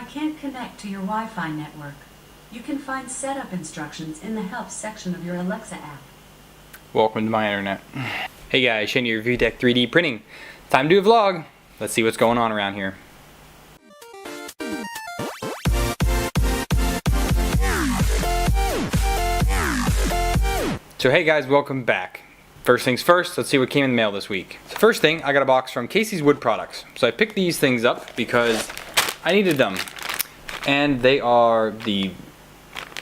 I can't connect to your Wi-Fi network. You can find setup instructions in the Help section of your Alexa app. Welcome to my internet. Hey guys, Shane here, Fugatech 3D printing. Time to do a vlog. Let's see what's going on around here. So hey guys, welcome back. First things first, let's see what came in the mail this week. So first thing, I got a box from Casey's Wood Products. So I picked these things up because I needed them. And they are the,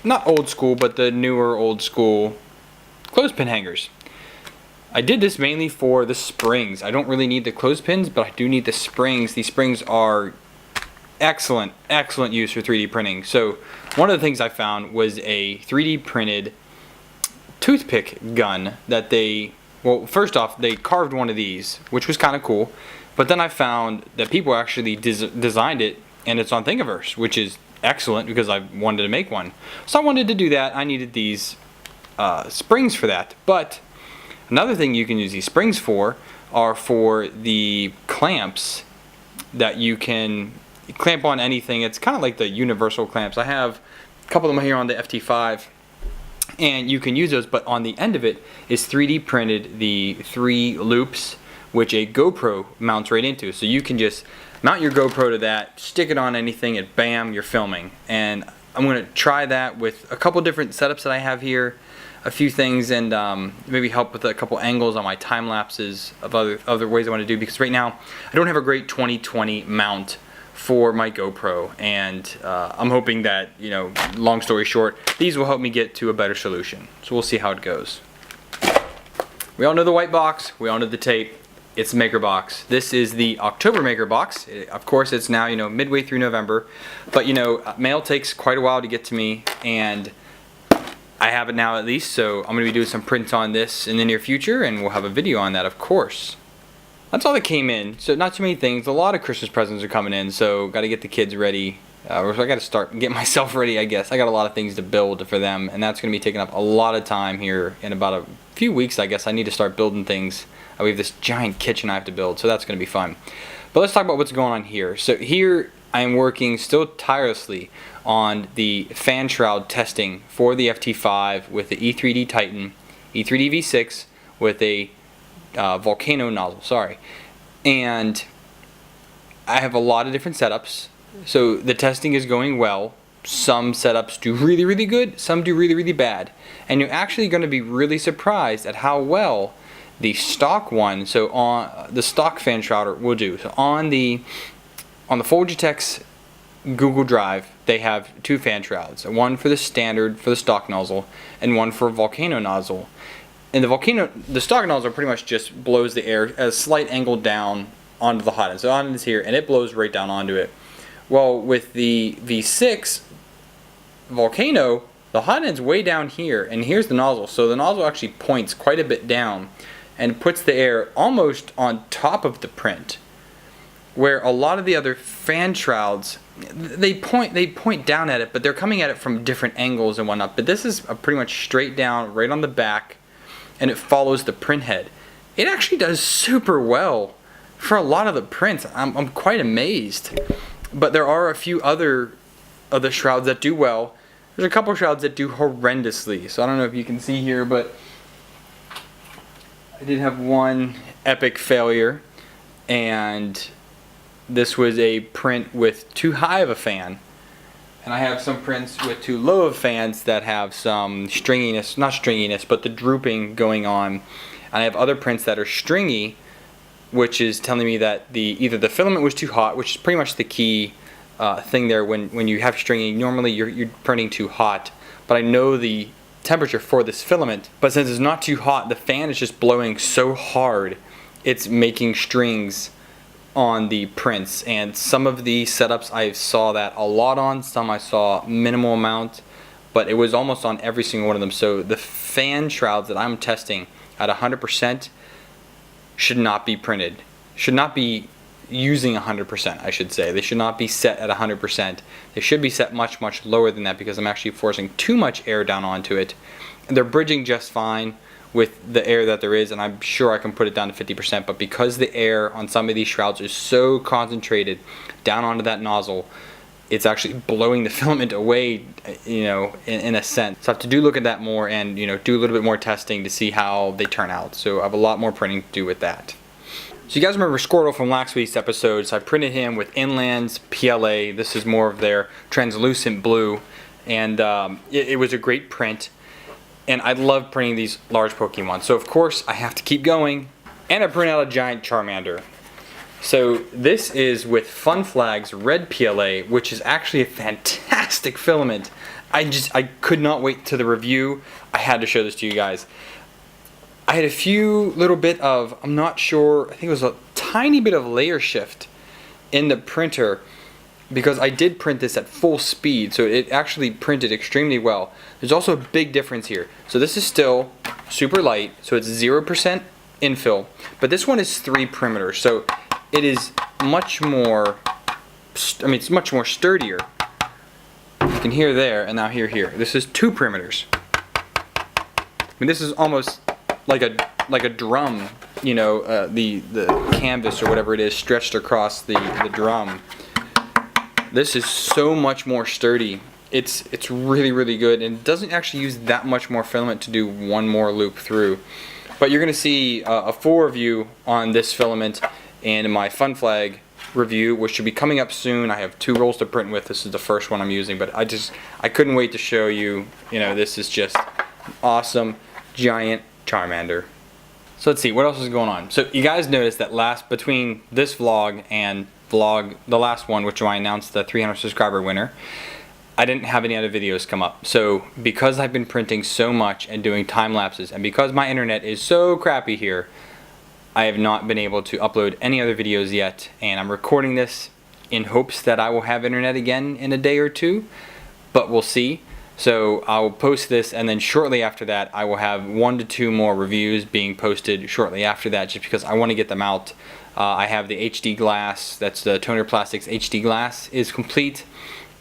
not old school, but the newer old school clothespin hangers. I did this mainly for the springs. I don't really need the clothespins, but I do need the springs. These springs are excellent use for 3D printing. So one of the things I found was a 3D printed toothpick gun that well, first off, they carved one of these, which was kind of cool. But then I found that people actually designed it, and it's on Thingiverse, which is excellent because I wanted to make one. So I wanted to do that. I needed these springs for that. But another thing you can use these springs for are for the clamps that you can clamp on anything. It's kind of like the universal clamps. I have a couple of them here on the FT5. And you can use those, but on the end of it is 3D printed the 3 loops, which a GoPro mounts right into. So you can just mount your GoPro to that, stick it on anything, and bam, you're filming. And I'm going to try that with a couple different setups that I have here, a few things, and maybe help with a couple angles on my time lapses of other ways I want to do, because right now I don't have a great 20/20 mount for my GoPro, and I'm hoping that, you know, long story short, these will help me get to a better solution. So we'll see how it goes. We all know the white box, we all know the tape. It's the maker box. This is the October maker box. Of course, it's now, you know, midway through November, but you know, mail takes quite a while to get to me, and I have it now at least, so I'm going to be doing some prints on this in the near future, and we'll have a video on that, of course. That's all that came in, so not too many things. A lot of Christmas presents are coming in, so got to get the kids ready. Or I got to start getting myself ready, I guess. I got a lot of things to build for them, and that's going to be taking up a lot of time here in about a few weeks, I guess. I need to start building things. We have this giant kitchen I have to build, so that's going to be fun. But let's talk about what's going on here. So here I am working still tirelessly on the fan shroud testing for the FT5 with the E3D Titan, E3D V6 with a volcano nozzle, and I have a lot of different setups, so the testing is going well. Some setups do really good, some do really bad, and you're actually going to be really surprised at how well the stock one, so on the stock fan shrouder, will do. So on the Fugatech's Google Drive, they have 2 fan shrouds, one for the standard, for the stock nozzle, and one for volcano nozzle. And the stock nozzle pretty much just blows the air at a slight angle down onto the hot end. So the hot end is here, and it blows right down onto it. Well, with the V6 volcano, the hot end's way down here, and here's the nozzle. So the nozzle actually points quite a bit down and puts the air almost on top of the print. Where a lot of the other fan shrouds, they point down at it, but they're coming at it from different angles and whatnot. But this is pretty much straight down, right on the back, and it follows the print head. It actually does super well for a lot of the prints. I'm quite amazed. But there are a few other of the shrouds that do well. There's a couple shrouds that do horrendously. So I don't know if you can see here, but I did have one epic failure, and this was a print with too high of a fan. And I have some prints with too low of fans that have some stringiness, not stringiness, but the drooping going on. And I have other prints that are stringy, which is telling me that either the filament was too hot, which is pretty much the key thing there when you have stringy. Normally you're printing too hot, but I know the temperature for this filament. But since it's not too hot, the fan is just blowing so hard, it's making strings on the prints. And some of the setups I saw that a lot on, some I saw minimal amount, but it was almost on every single one of them. So the fan shrouds that I'm testing at 100% should not be printed, should not be using 100%, I should say. They should not be set at 100%. They should be set much lower than that, because I'm actually forcing too much air down onto it. And they're bridging just fine with the air that there is, and I'm sure I can put it down to 50%, but because the air on some of these shrouds is so concentrated down onto that nozzle, it's actually blowing the filament away, you know, in a sense. So I have to look at that more and, you know, do a little bit more testing to see how they turn out. So I have a lot more printing to do with that. So you guys remember Squirtle from last week's episode, so I printed him with Inland's PLA. This is more of their translucent blue, and it was a great print, and I love printing these large Pokemon. So of course I have to keep going, and I print out a giant Charmander. So this is with Fun Flag's red PLA, which is actually a fantastic filament. I could not wait to the review. I had to show this to you guys. I had a few little bit of, I'm not sure, I think it was a tiny bit of layer shift in the printer because I did print this at full speed, so it actually printed extremely well. There's also a big difference here. So this is still super light, so it's 0% infill, but this one is 3 perimeters, so it is much more, it's much more sturdier. You can hear there, and now here. This is 2 perimeters. I mean, this is almost like a drum, you know, the canvas or whatever it is stretched across the drum. This is so much more sturdy. It's really good, and it doesn't actually use that much more filament to do one more loop through. But you're gonna see a full review on this filament in my Fun Flag review, which should be coming up soon. I have 2 rolls to print with. This is the first one I'm using, but I couldn't wait to show you. You know, this is just an awesome giant Charmander. So let's see what else is going on. So you guys noticed that between this vlog and the last one, which I announced the 300 subscriber winner, I didn't have any other videos come up. So because I've been printing so much and doing time lapses, and because my internet is so crappy here, I have not been able to upload any other videos yet, and I'm recording this in hopes that I will have internet again in a day or 2, but we'll see. So I'll post this, and then shortly after that I will have 1 to 2 more reviews being posted shortly after that, just because I want to get them out. I have the HD glass, that's the Toner Plastics HD glass, is complete,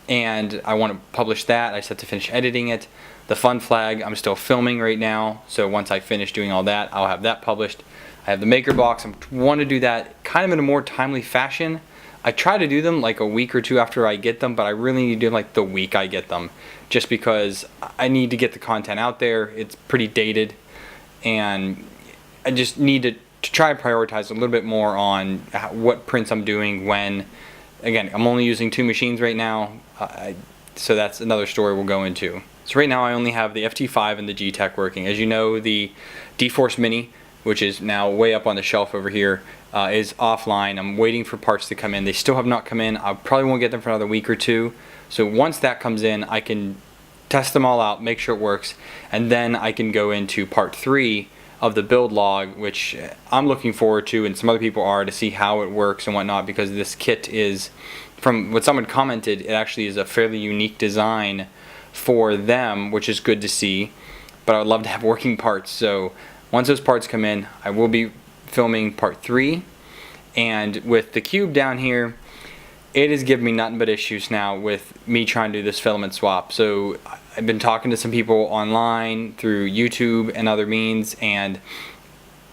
and I want to publish that. I just have to finish editing it. The Fun Flag, I'm still filming right now, so once I finish doing all that, I'll have that published. I have the maker box. I want to do that kind of in a more timely fashion. I try to do them like a week or 2 after I get them, but I really need to do them like the week I get them, just because I need to get the content out there. It's pretty dated, and I just need to try to prioritize a little bit more on what prints I'm doing when. Again, I'm only using 2 machines right now, so that's another story we'll go into. So right now I only have the FT5 and the G-Tech working. As you know, the D-Force Mini, which is now way up on the shelf over here, is offline. I'm waiting for parts to come in. They still have not come in. I probably won't get them for another week or 2. So once that comes in, I can test them all out, make sure it works, and then I can go into part 3 of the build log, which I'm looking forward to, and some other people are, to see how it works and whatnot, because this kit is, from what someone commented, it actually is a fairly unique design for them, which is good to see. But I would love to have working parts. So once those parts come in, I will be filming part 3. And with the cube down here, it is giving me nothing but issues now with me trying to do this filament swap. So I've been talking to some people online through YouTube and other means, and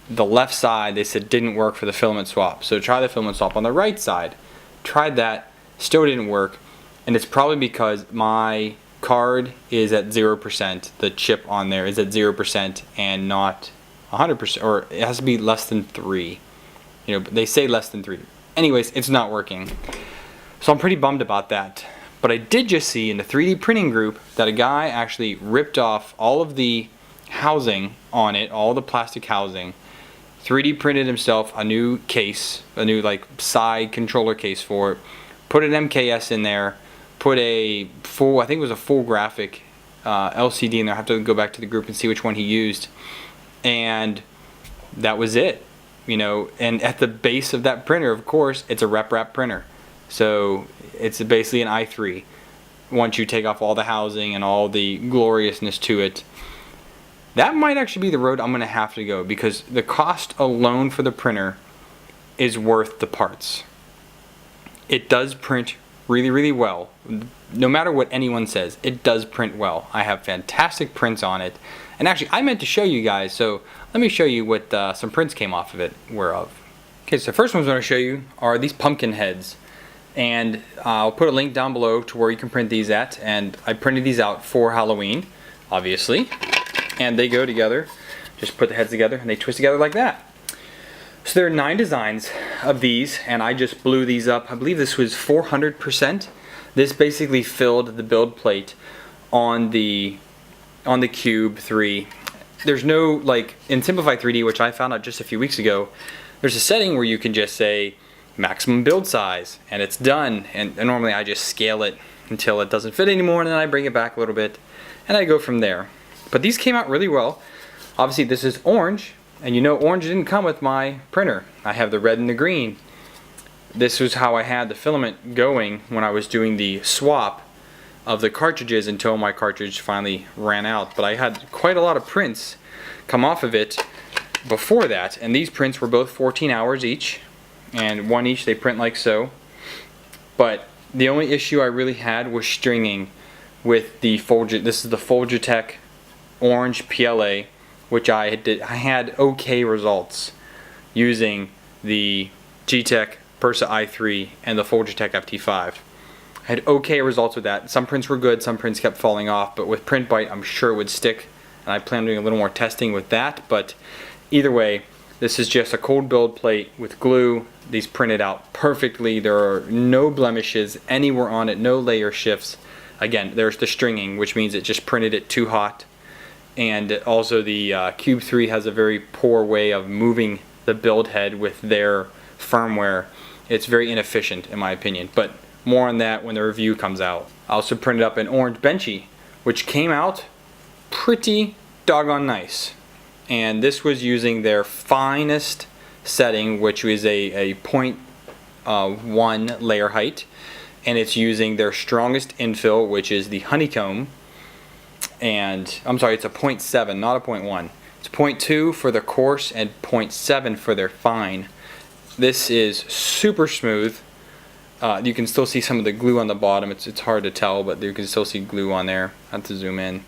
the left side, they said, didn't work for the filament swap. So try the filament swap on the right side. Tried that, still didn't work, and it's probably because my card is at 0%. The chip on there is at 0% and not 100%, or it has to be less than 3. You know, they say less than 3. Anyways, it's not working. So I'm pretty bummed about that. But I did just see in the 3D printing group that a guy actually ripped off all of the housing on it, all the plastic housing, 3D printed himself a new case, a new like side controller case for it, put an MKS in there, put a full, I think it was a full graphic LCD in there. I have to go back to the group and see which one he used, and that was it. You know, and at the base of that printer, of course, it's a rep wrap printer. So it's basically an i3 once you take off all the housing and all the gloriousness to it. That might actually be the road I'm going to have to go, because the cost alone for the printer is worth the parts. It does print really well. No matter what anyone says, it does print well. I have fantastic prints on it. And actually, I meant to show you guys, so let me show you what some prints came off of it were of. Okay, so the first ones I'm going to show you are these pumpkin heads. And I'll put a link down below to where you can print these at. And I printed these out for Halloween, obviously. And they go together. Just put the heads together and they twist together like that. So there are 9 designs of these, and I just blew these up. I believe this was 400%. This basically filled the build plate on the Cube 3. There's no, like, in Simplify 3D, which I found out just a few weeks ago, there's a setting where you can just say maximum build size, and it's done. And normally I just scale it until it doesn't fit anymore, and then I bring it back a little bit, and I go from there. But these came out really well. Obviously this is orange, and you know orange didn't come with my printer. I have the red and the green. This was how I had the filament going when I was doing the swap of the cartridges until my cartridge finally ran out. But I had quite a lot of prints come off of it before that, and these prints were both 14 hours each, and one each. They print like so. But the only issue I really had was stringing with the this is the Fugatech orange PLA, which I had okay results using the G-Tech Persa i3 and the Fugatech FT5. I had okay results with that. Some prints were good, some prints kept falling off, but with Print Bite I'm sure it would stick, and I plan on doing a little more testing with that. But either way, this is just a cold build plate with glue. These printed out perfectly. There are no blemishes anywhere on it, no layer shifts. Again, there's the stringing, which means it just printed it too hot. And also the Cube 3 has a very poor way of moving the build head with their firmware. It's very inefficient in my opinion, but more on that when the review comes out. I also printed up an orange Benchy, which came out pretty doggone nice. And this was using their finest setting, which was a 0.1 layer height, and it's using their strongest infill, which is the honeycomb. And I'm sorry, it's a 0.7, not a 0.1. It's 0.2 for the coarse and 0.7 for their fine. This is super smooth. You can still see some of the glue on the bottom. It's hard to tell, but you can still see glue on there. I have to zoom in.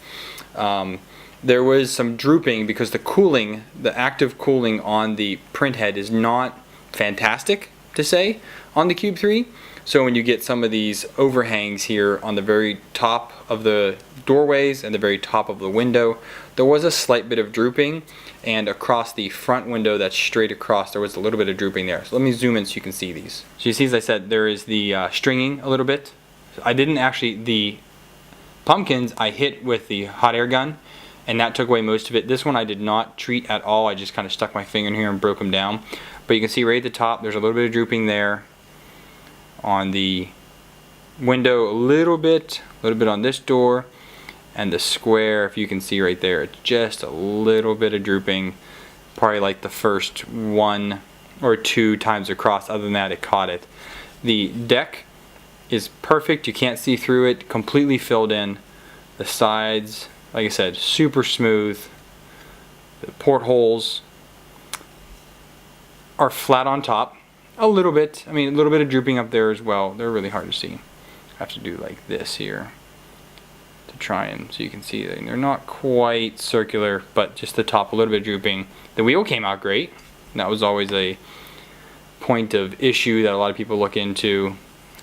There was some drooping because the cooling, the active cooling on the print head is not fantastic, to say, on the Cube 3. So when you get some of these overhangs here on the very top of the doorways and the very top of the window, there was a slight bit of drooping, and across the front window that's straight across there was a little bit of drooping there. So let me zoom in so you can see these. So you see, as I said, there is the stringing a little bit. I didn't actually, the pumpkins I hit with the hot air gun, and that took away most of it. This one I did not treat at all. I just kind of stuck my finger in here and broke them down. But you can see right at the top there's a little bit of drooping there. On the window a little bit on this door, and the square, if you can see right there, it's just a little bit of drooping, probably like the first 1 or 2 times across. Other than that, it caught it. The deck is perfect, you can't see through it, completely filled in. The sides, like I said, super smooth. The portholes are flat on top. A little bit, I mean, a little bit of drooping up there as well. They're really hard to see. I have to do like this here to try and so you can see that they're not quite circular, but just the top a little bit drooping. The wheel came out great. That was always a point of issue that a lot of people look into,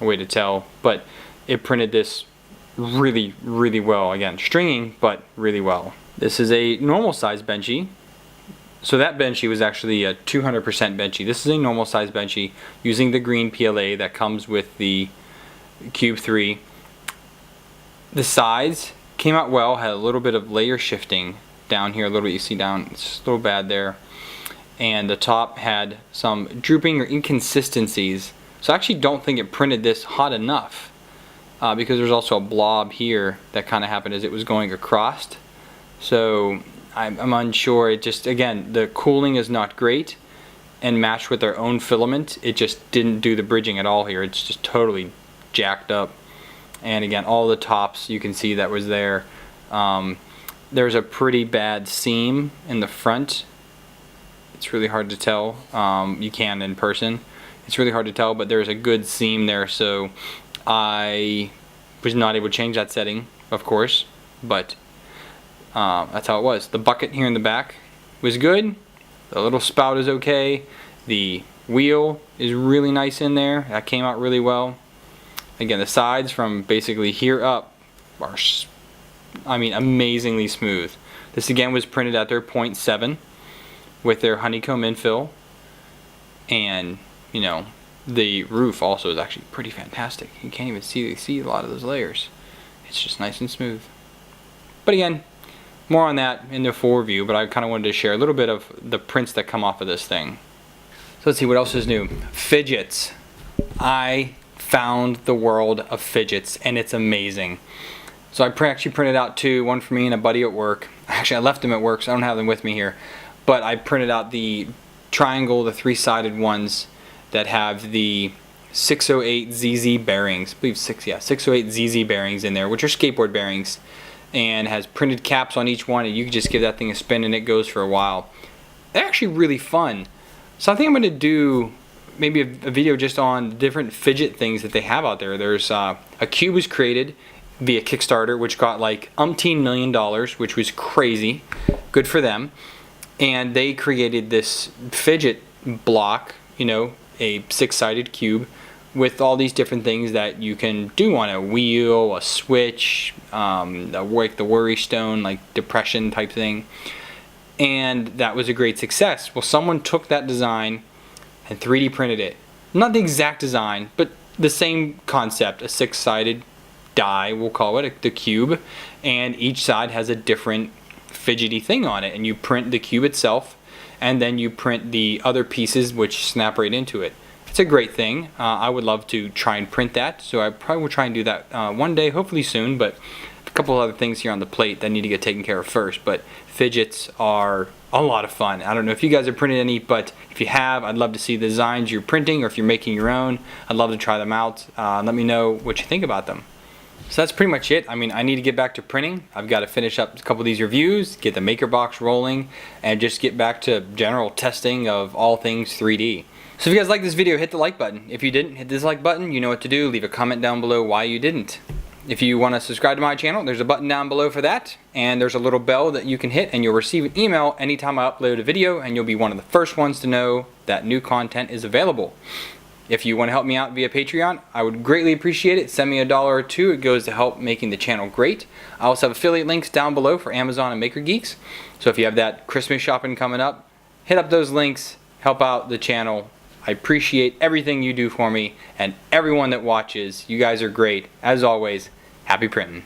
a way to tell, but it printed this really, really well. Again, stringing, but really well. This is a normal size Benchy. So that Benchy was actually a 200% Benchy. This is a normal size Benchy using the green PLA that comes with the Cube 3. The sides came out well, had a little bit of layer shifting down here, a little bit you see down, it's just a little bad there. And the top had some drooping or inconsistencies. So I actually don't think it printed this hot enough because there's also a blob here that kind of happened as it was going across. So I'm unsure. It just, again, the cooling is not great, and matched with their own filament, it just didn't do the bridging at all here. It's just totally jacked up. And again, all the tops you can see that was there. There's a pretty bad seam in the front. It's really hard to tell. You can in person. It's really hard to tell, but there's a good seam there, so I was not able to change that setting, of course, but that's how it was. The bucket here in the back was good. The little spout is okay. The wheel is really nice in there. That came out really well. Again, the sides from basically here up are, I mean, amazingly smooth. This again was printed at their 0.7 with their honeycomb infill, and you know, the roof also is actually pretty fantastic. You can't even see a lot of those layers. It's just nice and smooth. But again, more on that in the full review, but I kind of wanted to share a little bit of the prints that come off of this thing. So let's see what else is new. Fidgets. I found the world of fidgets, and it's amazing. So I actually printed out two, one for me and a buddy at work. Actually, I left them at work, so I don't have them with me here. But I printed out the triangle, the three-sided ones that have the 608 ZZ bearings. I believe 608 ZZ bearings in there, which are skateboard bearings, and has printed caps on each one, and you can just give that thing a spin and it goes for a while. They're actually really fun. So I think I'm going to do maybe a video just on different fidget things that they have out there. There's a cube was created via Kickstarter, which got like umpteen $1 million, which was crazy. Good for them. And they created this fidget block, you know, a 6-sided cube with all these different things that you can do on a wheel, a switch, like the worry stone, like depression type thing. And that was a great success. Well, someone took that design and 3D printed it. Not the exact design, but the same concept, a 6-sided die, we'll call it, the cube, and each side has a different fidgety thing on it, and you print the cube itself, and then you print the other pieces which snap right into it. It's a great thing. I would love to try and print that, so I probably will try and do that one day, hopefully soon, but a couple other things here on the plate that need to get taken care of first. But fidgets are a lot of fun. I don't know if you guys have printed any, but if you have, I'd love to see the designs you're printing, or if you're making your own, I'd love to try them out. Let me know what you think about them. So that's pretty much it. I mean, I need to get back to printing. I've got to finish up a couple of these reviews, get the maker box rolling, and just get back to general testing of all things 3D. So if you guys like this video, hit the like button. If you didn't, hit the dislike button. You know what to do. Leave a comment down below why you didn't. If you want to subscribe to my channel, there's a button down below for that, and there's a little bell that you can hit, and you'll receive an email anytime I upload a video, and you'll be one of the first ones to know that new content is available. If you want to help me out via Patreon, I would greatly appreciate it. Send me $1 or $2. It goes to help making the channel great. I also have affiliate links down below for Amazon and Maker Geeks. So if you have that Christmas shopping coming up, hit up those links, help out the channel. I appreciate everything you do for me and everyone that watches. You guys are great. As always, happy printing.